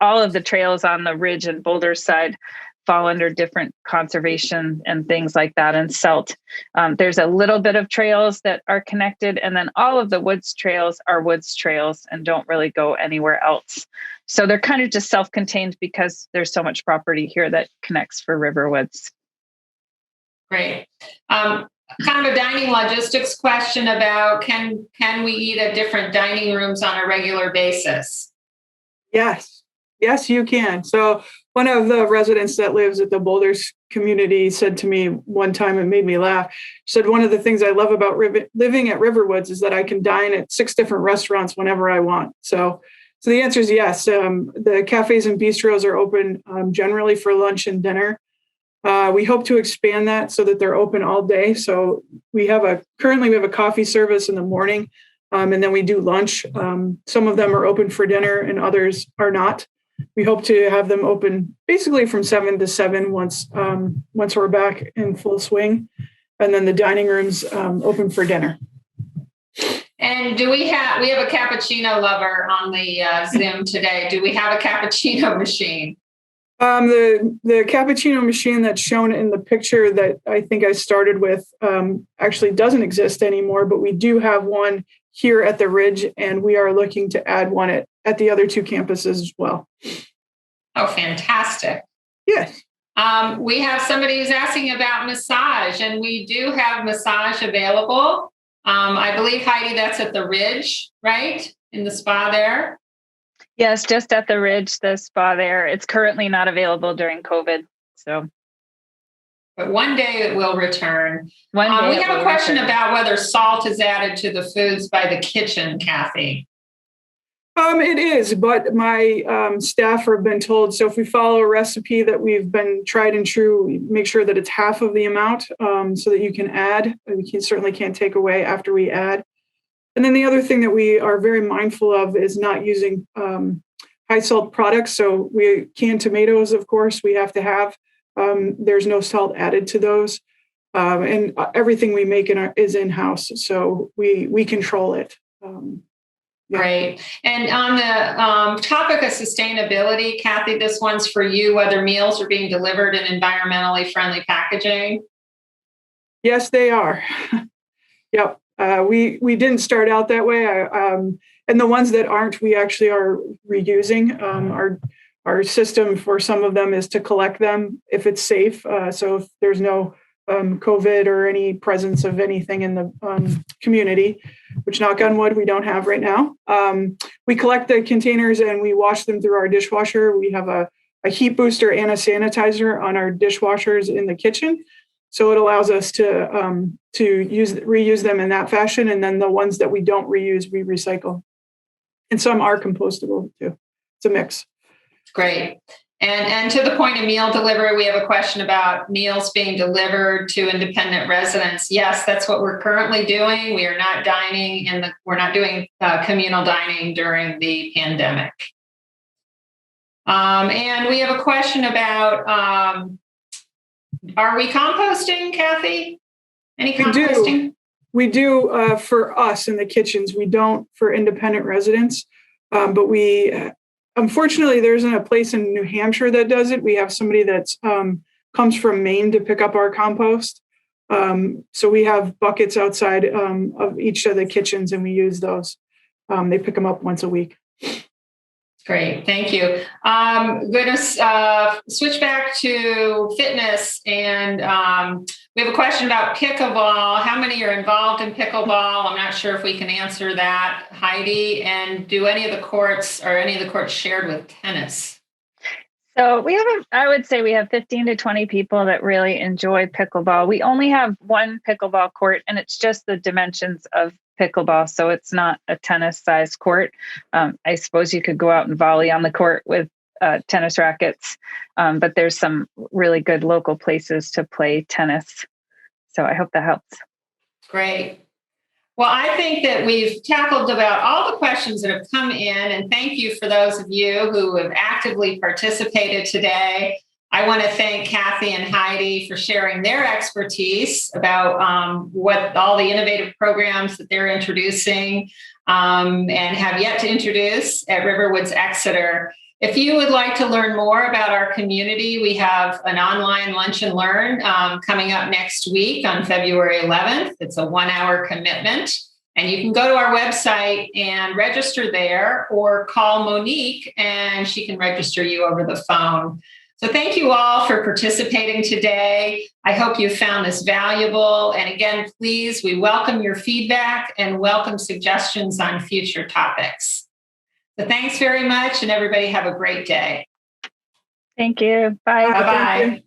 all of the trails on the Ridge and Boulder side fall under different conservation and things like that, and SELT. There's a little bit of trails that are connected, and then all of the woods trails are woods trails and don't really go anywhere else. So they're kind of just self-contained because there's so much property here that connects for Riverwoods. Great. Kind of a dining logistics question about can we eat at different dining rooms on a regular basis? Yes, you can. So one of the residents that lives at the Boulders community said to me one time, it made me laugh. She said, one of the things I love about living at Riverwoods is that I can dine at 6 different restaurants whenever I want. So the answer is yes. The cafes and bistros are open generally for lunch and dinner. We hope to expand that so that they're open all day. So currently we have a coffee service in the morning, and then we do lunch. Some of them are open for dinner and others are not. We hope to have them open basically from 7 to 7 once we're back in full swing, and then the dining rooms open for dinner. And we have a cappuccino lover on the Zoom today. Do we have a cappuccino machine? The cappuccino machine that's shown in the picture that I think I started with actually doesn't exist anymore, but we do have one here at the Ridge, and we are looking to add one at the other 2 campuses as well. Oh, fantastic. Yes. We have somebody who's asking about massage, and we do have massage available. I believe, Heidi, that's at the Ridge, right? In the spa there? Yes, just at the Ridge, the spa there. It's currently not available during COVID. But one day it will return. We One day have a question about whether salt is added to the foods by the kitchen, Kathy. It is, but my staff have been told, so if we follow a recipe that we've been tried and true, we make sure that it's half of the amount so that you can add. We certainly can't take away after we add. And then the other thing that we are very mindful of is not using high salt products. So canned tomatoes, of course, we have to have. There's no salt added to those. And everything we make is in-house. So we control it. Great. And on the topic of sustainability, Kathy, this one's for you, whether meals are being delivered in environmentally friendly packaging. Yes, they are. Yep. We didn't start out that way. And the ones that aren't, we actually are reusing. Our system for some of them is to collect them if it's safe. So if there's no COVID or any presence of anything in the community, which, knock on wood, we don't have right now. We collect the containers and we wash them through our dishwasher. We have a heat booster and a sanitizer on our dishwashers in the kitchen. So it allows us to reuse them in that fashion. And then the ones that we don't reuse, we recycle. And some are compostable too. It's a mix. Great. And to the point of meal delivery, we have a question about meals being delivered to independent residents. Yes, that's what we're currently doing. We are not dining we're not doing communal dining during the pandemic. And we have a question about, are we composting, Kathy? Any composting? We do for us in the kitchens. We don't for independent residents, but unfortunately, there isn't a place in New Hampshire that does it. We have somebody that comes from Maine to pick up our compost. So we have buckets outside of each of the kitchens, and we use those. They pick them up once a week. Great, thank you. I'm going to switch back to fitness, and we have a question about pickleball. How many are involved in pickleball? I'm not sure if we can answer that, Heidi. And do any of the courts shared with tennis? So I would say we have 15 to 20 people that really enjoy pickleball. We only have one pickleball court, and it's just the dimensions of pickleball. So it's not a tennis sized court. I suppose you could go out and volley on the court with tennis rackets, but there's some really good local places to play tennis. So I hope that helps. Great. Well, I think that we've tackled about all the questions that have come in, and thank you for those of you who have actively participated today. I want to thank Kathy and Heidi for sharing their expertise about what all the innovative programs that they're introducing and have yet to introduce at Riverwoods Exeter. If you would like to learn more about our community, we have an online lunch and learn coming up next week on February 11th. It's a 1-hour commitment. And you can go to our website and register there, or call Monique and she can register you over the phone. So thank you all for participating today. I hope you found this valuable. And again, please, we welcome your feedback and welcome suggestions on future topics. So thanks very much, and everybody have a great day. Thank you. Bye. Bye-bye.